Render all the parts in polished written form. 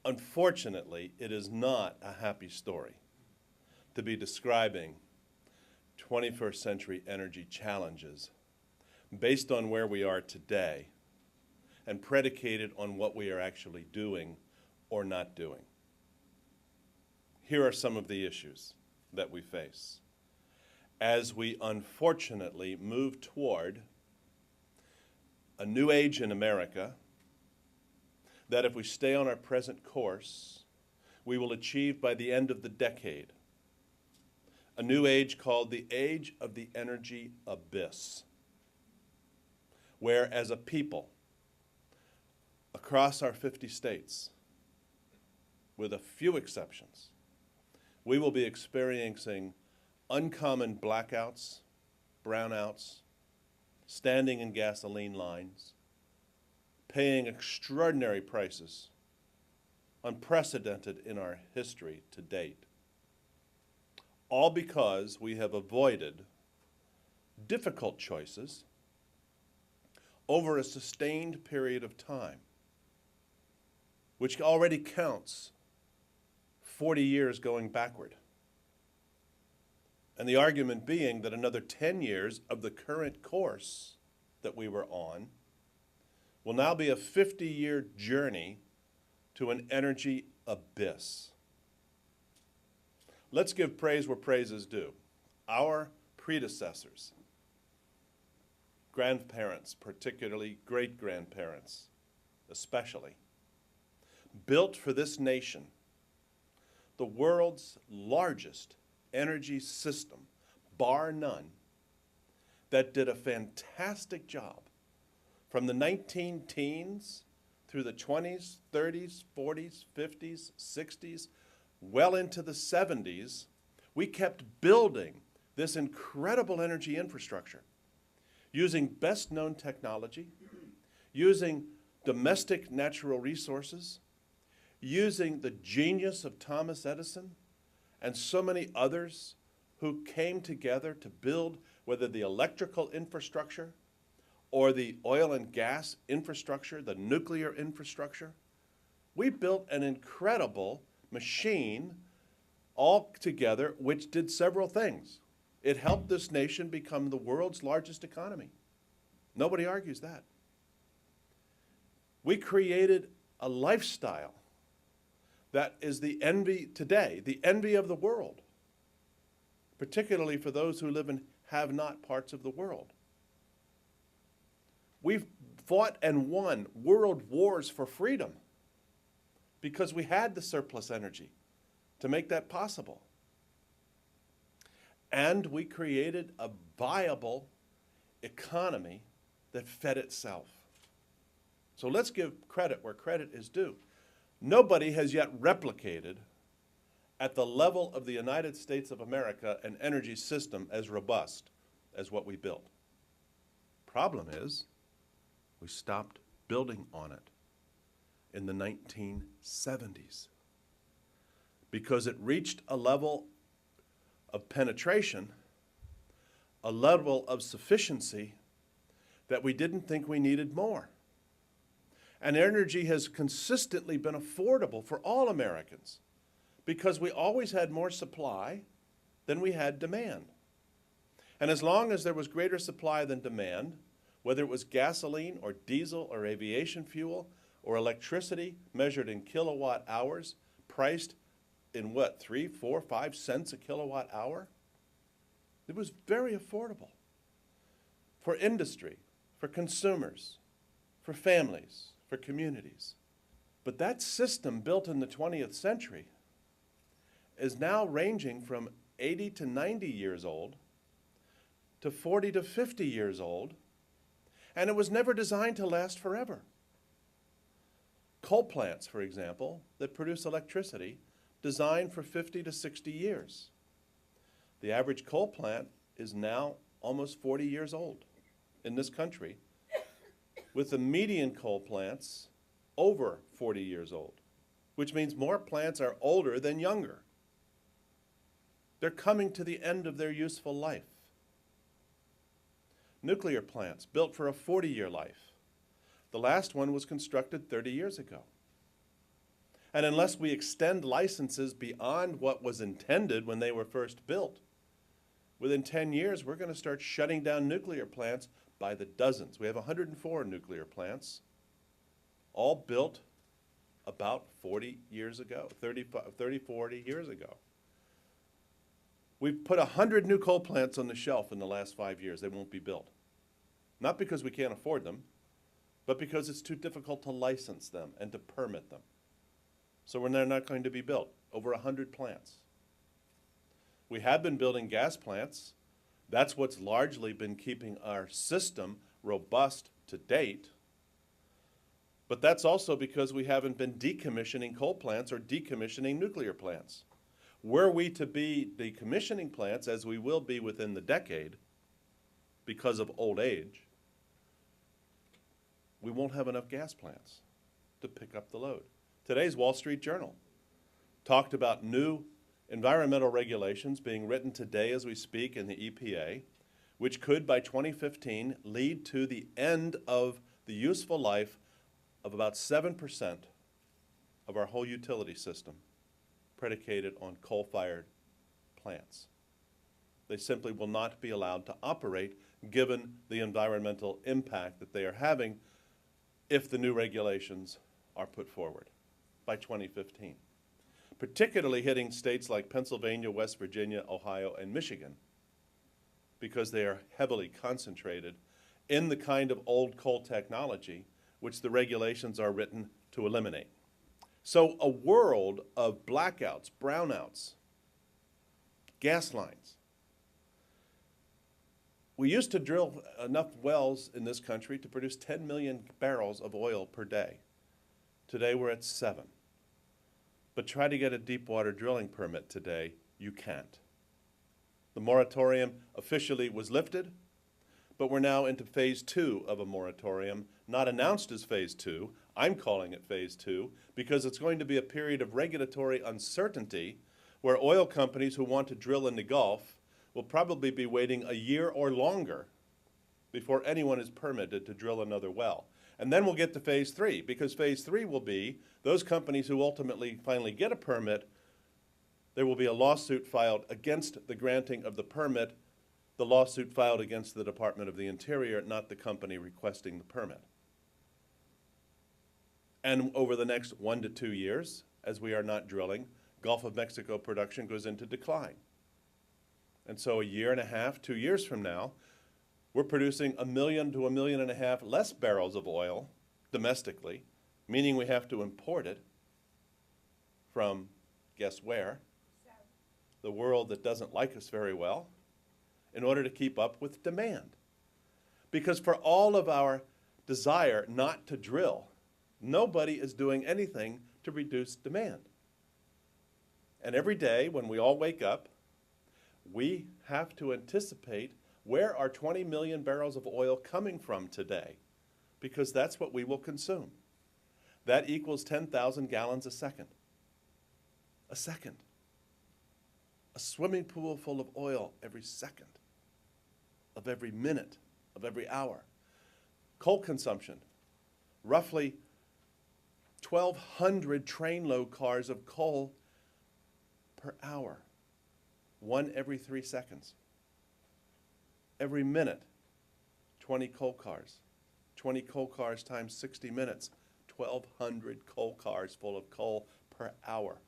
Unfortunately, it is not a happy story to be describing 21st century energy challenges based on where we are today and predicated on what we are actually doing or not doing. Here are some of the issues that we face as we unfortunately move toward a new age in America that if we stay on our present course, we will achieve by the end of the decade. A new age called the age of the energy abyss, where as a people, across our 50 states, with a few exceptions, we will be experiencing uncommon blackouts, brownouts, standing in gasoline lines, paying extraordinary prices, unprecedented in our history to date, all because we have avoided difficult choices over a sustained period of time, which already counts 40 years going backward. And the argument being that another 10 years of the current course that we were on will now be a 50-year journey to an energy abyss. Let's give praise where praise is due. Our predecessors, grandparents, particularly great-grandparents especially, built for this nation the world's largest energy system, bar none, that did a fantastic job from the 19-teens through the 20s, 30s, 40s, 50s, 60s, well into the 70s. We kept building this incredible energy infrastructure using best known technology, using domestic natural resources, using the genius of Thomas Edison and so many others who came together to build whether the electrical infrastructure or the oil and gas infrastructure, the nuclear infrastructure. We built an incredible machine all together which did several things. It helped this nation become the world's largest economy. Nobody argues that. We created a lifestyle that is the envy today, the envy of the world, particularly for those who live in have-not parts of the world. We've fought and won world wars for freedom because we had the surplus energy to make that possible. And we created a viable economy that fed itself. So let's give credit where credit is due. Nobody has yet replicated at the level of the United States of America an energy system as robust as what we built. Problem is, we stopped building on it in the 1970s because it reached a level of penetration, a level of sufficiency that we didn't think we needed more. And energy has consistently been affordable for all Americans because we always had more supply than we had demand. And as long as there was greater supply than demand, whether it was gasoline or diesel or aviation fuel or electricity measured in kilowatt hours, priced in what, 3, 4, 5 cents a kilowatt hour? It was very affordable for industry, for consumers, for families, for communities. But that system built in the 20th century is now ranging from 80 to 90 years old to 40 to 50 years old, and it was never designed to last forever. Coal plants, for example, that produce electricity, designed for 50 to 60 years. The average coal plant is now almost 40 years old in this country, with the median coal plants over 40 years old, which means more plants are older than younger. They're coming to the end of their useful life. Nuclear plants built for a 40-year life. The last one was constructed 30 years ago. And unless we extend licenses beyond what was intended when they were first built, within 10 years, we're going to start shutting down nuclear plants by the dozens. We have 104 nuclear plants, all built about 40 years ago, 40 years ago. We've put 100 new coal plants on the shelf in the last 5 years. They won't be built. Not because we can't afford them, but because it's too difficult to license them and to permit them. So they're not going to be built. Over 100 plants. We have been building gas plants. That's what's largely been keeping our system robust to date. But that's also because we haven't been decommissioning coal plants or decommissioning nuclear plants. Were we to be decommissioning plants, as we will be within the decade, because of old age, we won't have enough gas plants to pick up the load. Today's Wall Street Journal talked about new environmental regulations being written today as we speak in the EPA, which could, by 2015, lead to the end of the useful life of about 7% of our whole utility system predicated on coal-fired plants. They simply will not be allowed to operate given the environmental impact that they are having if the new regulations are put forward by 2015, particularly hitting states like Pennsylvania, West Virginia, Ohio, and Michigan, because they are heavily concentrated in the kind of old coal technology which the regulations are written to eliminate. So a world of blackouts, brownouts, gas lines. We used to drill enough wells in this country to produce 10 million barrels of oil per day. Today we're at 7. But try to get a deep water drilling permit today, you can't. The moratorium officially was lifted, but we're now into phase 2 of a moratorium, not announced as phase 2. I'm calling it phase 2 because it's going to be a period of regulatory uncertainty where oil companies who want to drill in the Gulf will probably be waiting a year or longer before anyone is permitted to drill another well. And then we'll get to phase 3, because phase 3 will be those companies who ultimately finally get a permit, there will be a lawsuit filed against the granting of the permit, the lawsuit filed against the Department of the Interior, not the company requesting the permit. And over the next 1 to 2 years, as we are not drilling, Gulf of Mexico production goes into decline. And so a year and a half, 2 years from now, we're producing 1 million to 1.5 million less barrels of oil domestically, meaning we have to import it from, guess where? The world that doesn't like us very well, in order to keep up with demand. Because for all of our desire not to drill, nobody is doing anything to reduce demand. And every day when we all wake up, we have to anticipate where are 20 million barrels of oil coming from today? Because that's what we will consume. That equals 10,000 gallons a second. A second. A swimming pool full of oil every second, of every minute, of every hour. Coal consumption, roughly 1,200 trainload cars of coal per hour, 1 every 3 seconds. Every minute, 20 coal cars. 20 coal cars times 60 minutes, 1,200 coal cars full of coal per hour.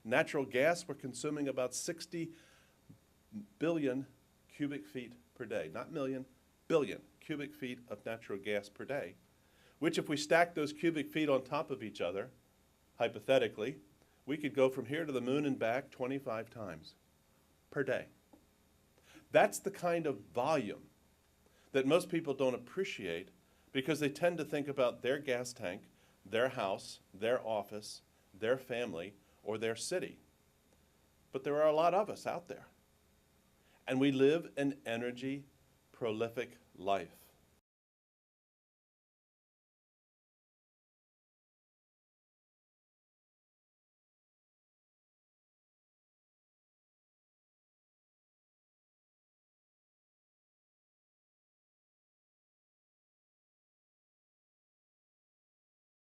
Natural gas, we're consuming about 60 billion cubic feet per day. Not million, billion cubic feet of natural gas per day, which if we stack those cubic feet on top of each other, hypothetically, we could go from here to the moon and back 25 times per day. That's the kind of volume that most people don't appreciate because they tend to think about their gas tank, their house, their office, their family, or their city. But there are a lot of us out there. And we live an energy prolific life.